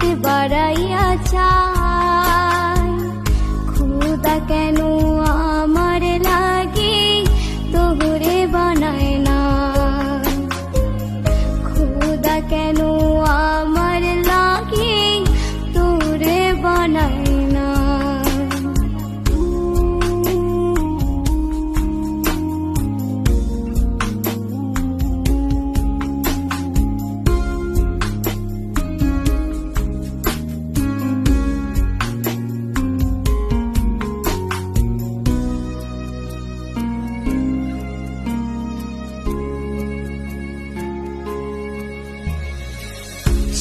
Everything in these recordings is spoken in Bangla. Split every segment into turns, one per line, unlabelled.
পেট বাড়াইয়া চাই। খোদা কেন আমার লাগে তোরে বানায় না, খোদা কেন আমার লাগে তোরে বানায় না।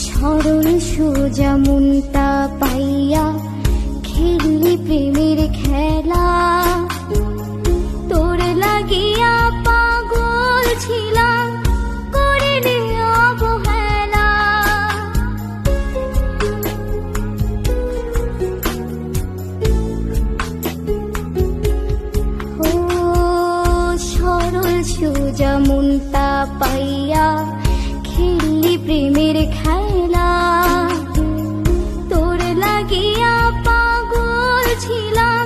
সরল সোজা মনটা পাইয়া খেললি প্রেমের খেলা, তোর লাগিয়া পাগল ছিলাম করিলি অবহেলা। ও সরল সোজা মনটা পাইয়া খেললি প্রেমের খেলা, তোর লাগিয়া পাগল ছিলাম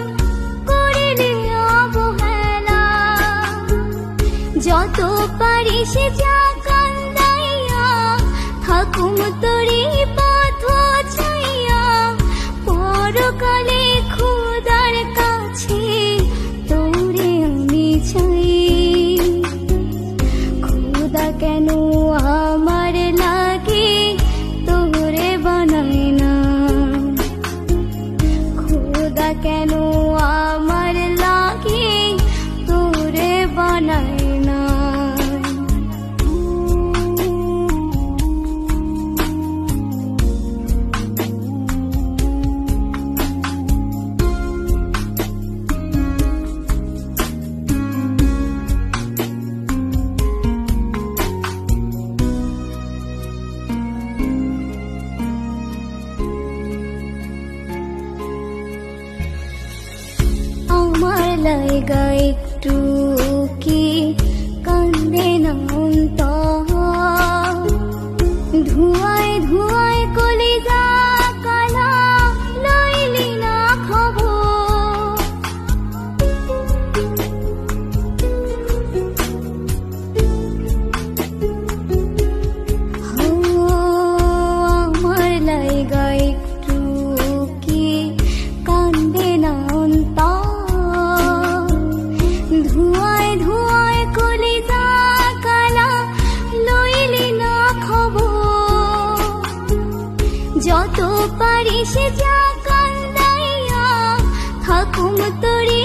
করিলি অবহেলা। যত পারিস যা কান্দাইয়া থাকুম তোরে পথ চাইয়া, পরকালে খোদার কাছে তোরে আমি চাই। খোদা কেন আমার লাগে তোরে বানায় না, খোদা কেন আমার লাগে তোরে বানায় না। আমার লাইগা একটু কি কান্দে না অন্তর, ধোঁয়ায় ধোঁয়ায় কলিজা কালা লইলি না খবর। আমার লাইগা একটু কি কান্দে না অন্তর, ধোঁয়ায় ধোঁয়ায় কলিজা কালা লইলি না খবর। যত পারিস যা কান্দাইয়া থাকুম তোরে